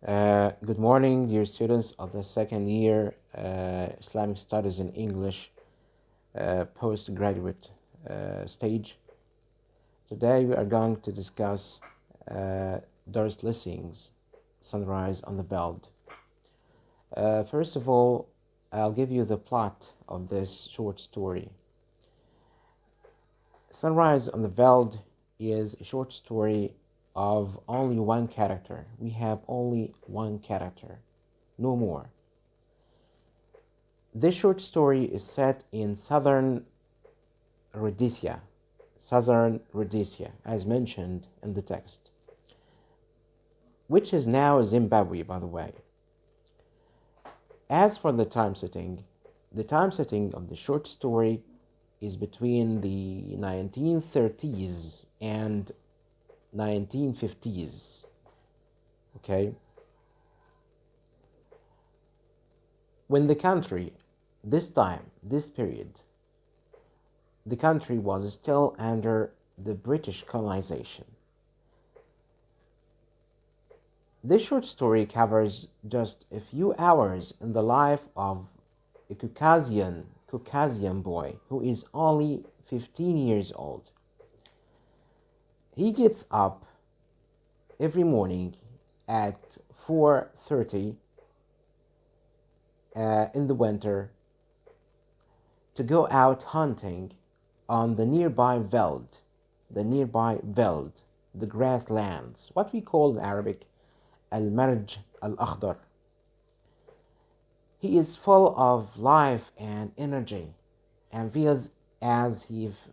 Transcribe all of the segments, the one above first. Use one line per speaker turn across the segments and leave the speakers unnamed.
Good morning, dear students of the second year Islamic Studies in English postgraduate stage. Today we are going to discuss Dorris Lessing's Sunrise on the Veld. First of all, I'll give you the plot of this short story. Sunrise on the Veld is a short story of only one character. We have only one character, no more. This short story is set in southern Rhodesia, as mentioned in the text, which is now Zimbabwe, by the way. As for the time setting of the short story is between the 1930s and 1950s. Okay? When the country, this period, the country was still under the British colonization. This short story covers just a few hours in the life of a Caucasian boy who is only 15 years old. He gets up every morning at 4:30 in the winter to go out hunting on the nearby Veld, the grasslands, what we call in Arabic al-marj al-akhdar. He is full of life and energy and feels as if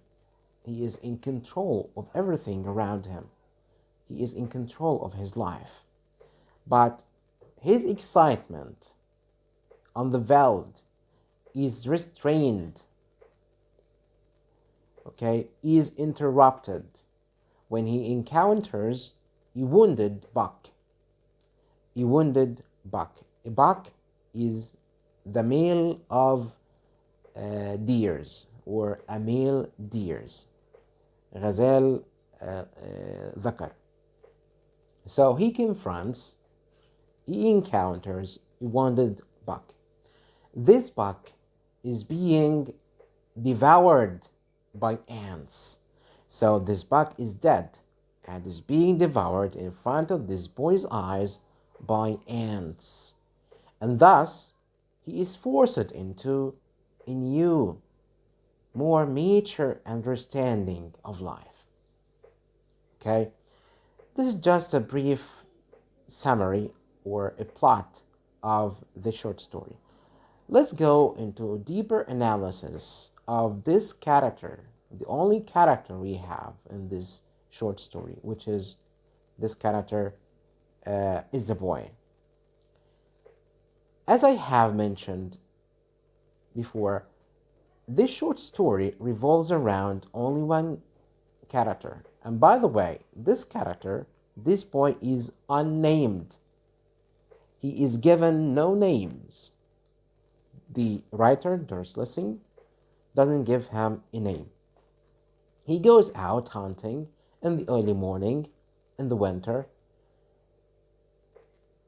he is in control of everything around him. He is in control of his life. But his excitement on the Veld is restrained, is interrupted when he encounters a wounded buck. A buck is the male of deers, or a male deers. غزال ذكر. So he encounters a wounded buck. This buck is being devoured by ants. So this buck is dead and is being devoured in front of this boy's eyes by ants. And thus, he is forced into a new, more mature understanding of life. Okay? This is just a brief summary or a plot of the short story. Let's go into a deeper analysis of this character, the only character we have in this short story, which is this character is a boy. As I have mentioned before, this short story revolves around only one character. And by the way, this boy, is unnamed. He is given no names. The writer, Dorris Lessing, doesn't give him a name. He goes out hunting in the early morning, in the winter,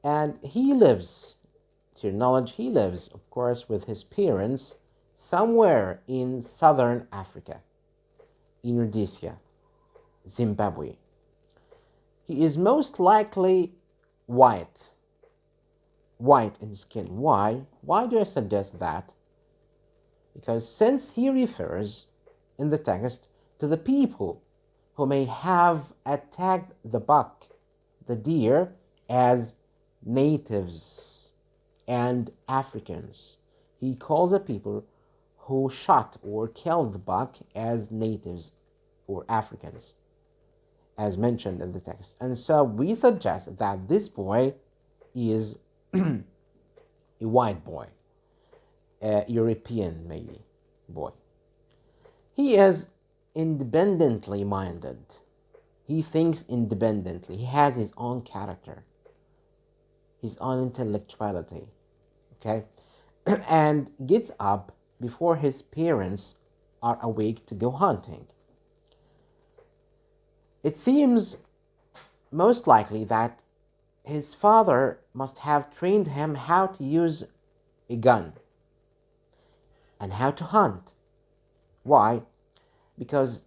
and he lives, to your knowledge, of course, with his parents somewhere in southern Africa, in Rhodesia, Zimbabwe. He is most likely white in skin. Why? Why do I suggest that? Because since he refers in the text to the people who may have attacked the deer, as natives and Africans. He calls the people who shot or killed the buck as natives or Africans, as mentioned in the text. And so we suggest that this boy is a white boy, a European maybe boy. He is independently minded. He thinks independently. He has his own character, his own intellectuality, okay? And gets up before his parents are awake to go hunting. It seems most likely that his father must have trained him how to use a gun and how to hunt. Why? Because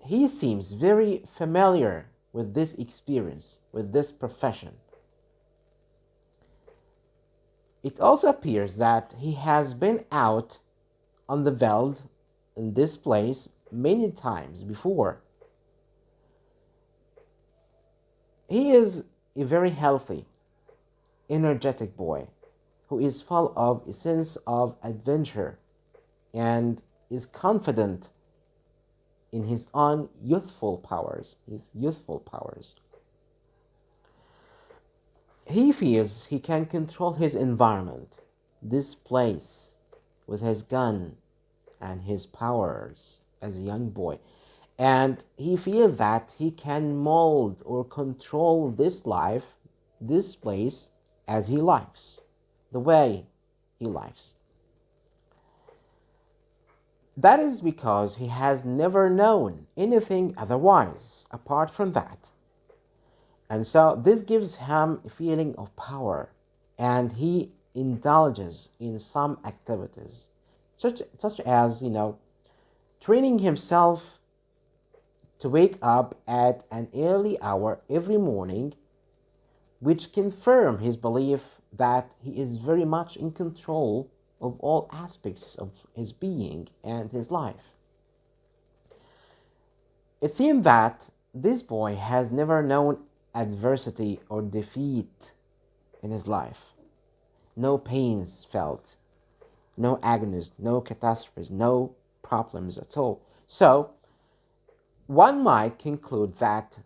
he seems very familiar with this experience, with this profession. It also appears that he has been out on the Veld in this place many times before. He is a very healthy, energetic boy who is full of a sense of adventure and is confident in his own youthful powers. He feels he can control his environment, this place, with his gun and his powers as a young boy. And he feels that he can mold or control this life, this place, as he likes, the way he likes. That is because he has never known anything otherwise apart from that. And so this gives him a feeling of power, and he indulges in some activities, such as, training himself to wake up at an early hour every morning, which confirm his belief that he is very much in control of all aspects of his being and his life. It seems that this boy has never known adversity or defeat in his life. No pains felt, no agonies, no catastrophes, no problems at all. So, one might conclude that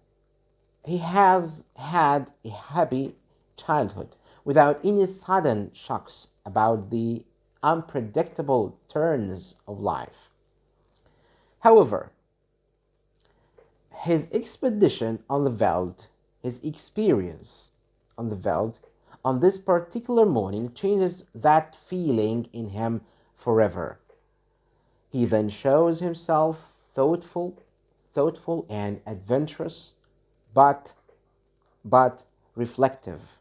he has had a happy childhood without any sudden shocks about the unpredictable turns of life. However, his expedition on the Veld, his experience on the Veld, on this particular morning changes that feeling in him forever. He then shows himself thoughtful and adventurous, but reflective.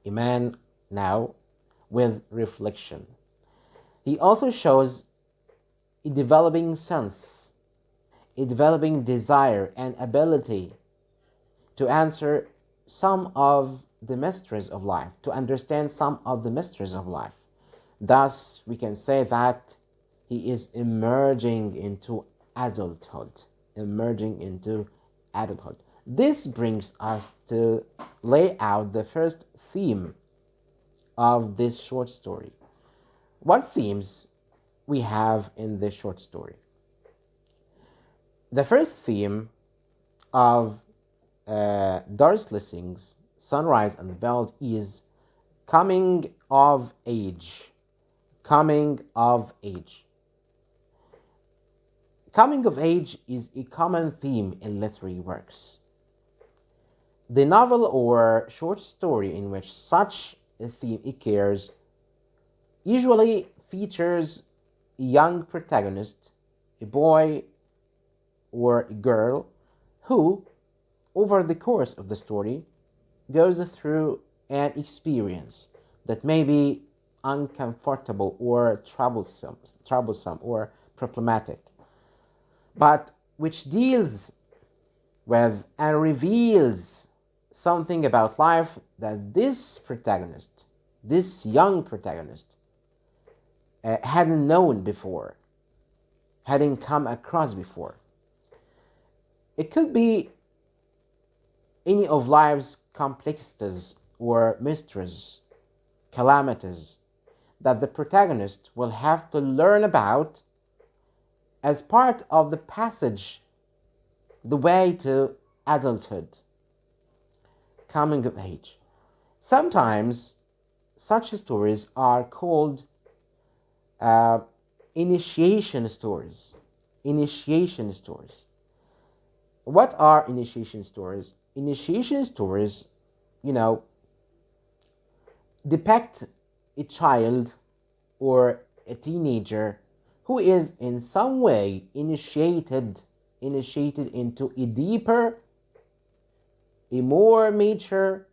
A man now with reflection. He also shows a developing sense, a developing desire and ability to answer some of the mysteries of life, to understand some of the mysteries of life. Thus, we can say that he is emerging into adulthood. This brings us to lay out the first theme of this short story. What themes we have in this short story? The first theme of Dorris Lessing's Sunrise and the Veld is coming of age. Coming of age. Coming of age is a common theme in literary works. The novel or short story in which such a theme occurs usually features a young protagonist, a boy or a girl, who, over the course of the story, goes through an experience that may be uncomfortable or troublesome or problematic, but which deals with and reveals something about life that this young protagonist, hadn't known before, hadn't come across before. It could be any of life's complexities or mysteries, calamities that the protagonist will have to learn about as part of the passage, the way to adulthood, coming of age. Sometimes such stories are called initiation stories. Initiation stories. What are initiation stories? Initiation stories, depict a child or a teenager who is in some way initiated into a deeper a more mature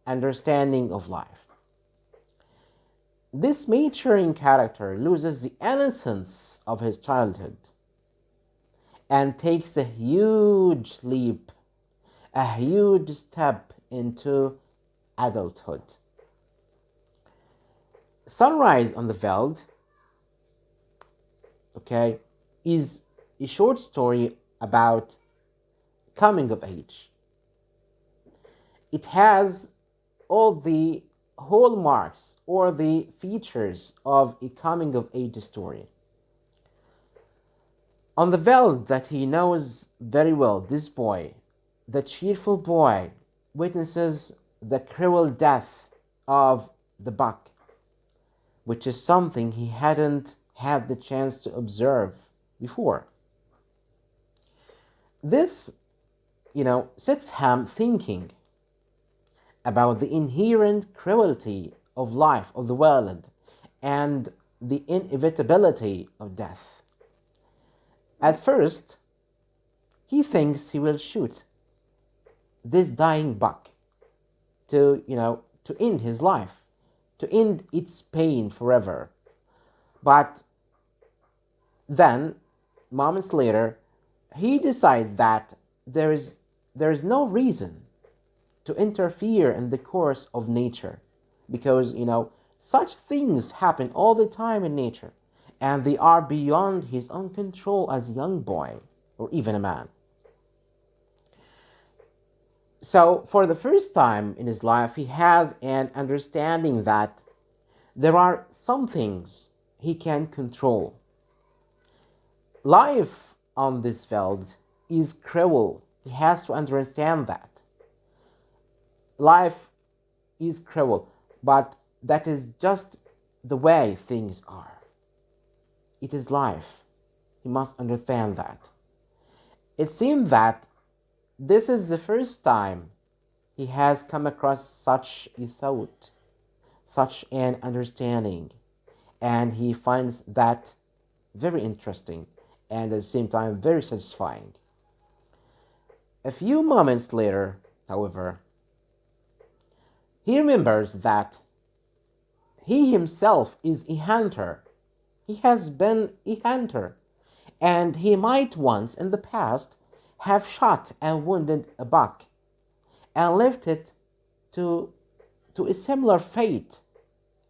understanding of life. This maturing character loses the innocence of his childhood and takes a huge leap, a huge step into adulthood. Sunrise on the Veld, okay, is a short story about coming of age. It has all the hallmarks or the features of a coming of age story. On the Veld that he knows very well, this boy, the cheerful boy, witnesses the cruel death of the buck, which is something he hadn't had the chance to observe before. This, sets him thinking about the inherent cruelty of life, of the world, and the inevitability of death. At first, he thinks he will shoot this dying buck to end his life, to end its pain forever. But then, moments later, he decides that there is no reason to interfere in the course of nature, because such things happen all the time in nature, and they are beyond his own control as a young boy or even a man. So for the first time in his life, he has an understanding that there are some things he can control. Life on this Veld is cruel. He has to understand that. Life is cruel, but that is just the way things are. It is life. He must understand that. It seems that this is the first time he has come across such a thought, such an understanding, and he finds that very interesting and at the same time very satisfying. A few moments later, however, he remembers that he himself is a hunter. He has been a hunter, and he might once in the past have shot and wounded a buck and left it to a similar fate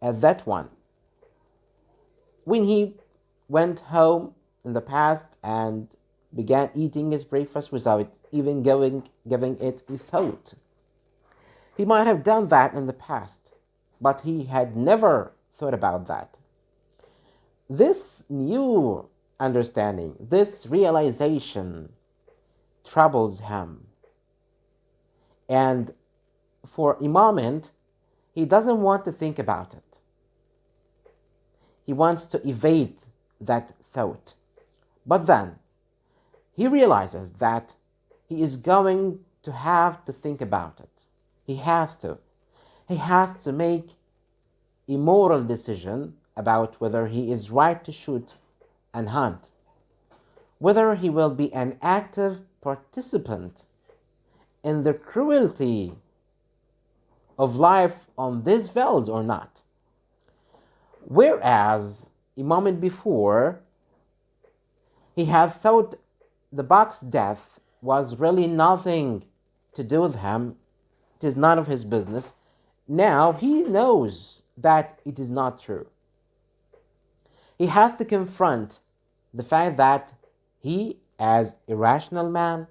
as that one. When he went home in the past and began eating his breakfast without even giving it a thought, he might have done that in the past, but he had never thought about that. This new understanding, this realization troubles him. And for a moment, he doesn't want to think about it. He wants to evade that thought. But then, he realizes that he is going to have to think about it. He has to. He has to make a moral decision about whether he is right to shoot and hunt, whether he will be an active participant in the cruelty of life on this Veld or not. Whereas a moment before, he had thought the buck's death was really nothing to do with him. It is none of his business. Now he knows that it is not true. He has to confront the fact that he, as a rational man,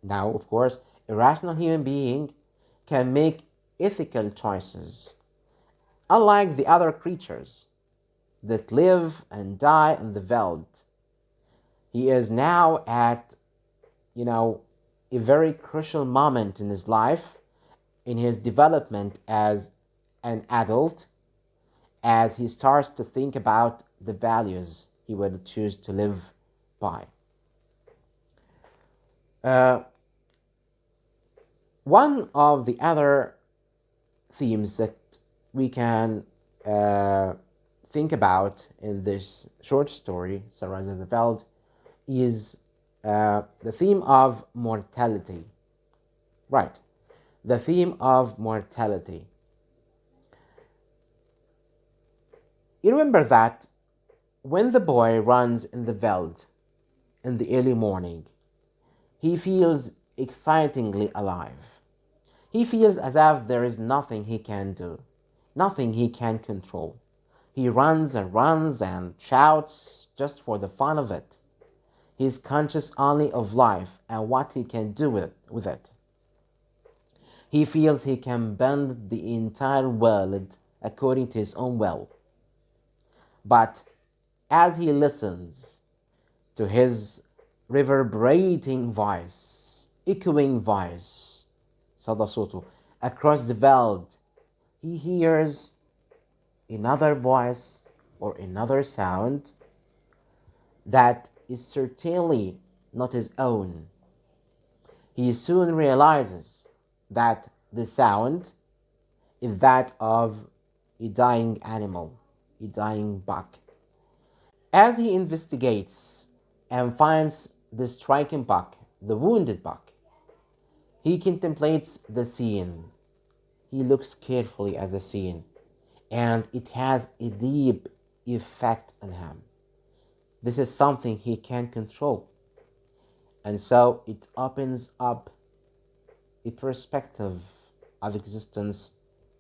now of course, a rational human being, can make ethical choices, unlike the other creatures that live and die on the Veld. He is now at, a very crucial moment in his life, in his development as an adult, as he starts to think about the values he would choose to live by. One of the other themes that we can think about in this short story, Sunrise on the Veld, is the theme of mortality. Right. The theme of mortality. You remember that when the boy runs in the Veld in the early morning, he feels excitingly alive. He feels as if there is nothing he can do, nothing he can control. He runs and shouts just for the fun of it. He is conscious only of life and what he can do with it. He feels he can bend the entire world according to his own will. But as he listens to his reverberating voice, echoing voice, Sada Soto, across the world, he hears another voice or another sound that is certainly not his own. He soon realizes that the sound is that of a dying animal, a dying buck. As he investigates and finds the striking buck, the wounded buck, he contemplates the scene. He looks carefully at the scene, and it has a deep effect on him. This is something he can control. And so it opens up a perspective of existence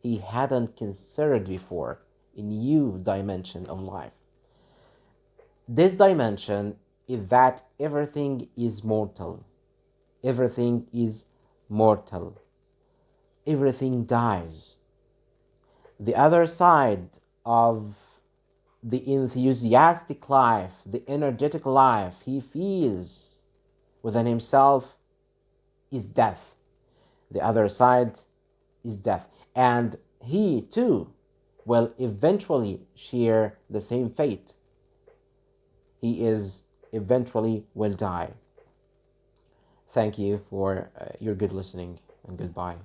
he hadn't considered before, a new dimension of life. This dimension is that everything is mortal. Everything is mortal. Everything dies. The other side of the enthusiastic life, the energetic life he feels within himself is death. The other side is death. And he too will eventually share the same fate. He is eventually will die. Thank you for your good listening, and goodbye.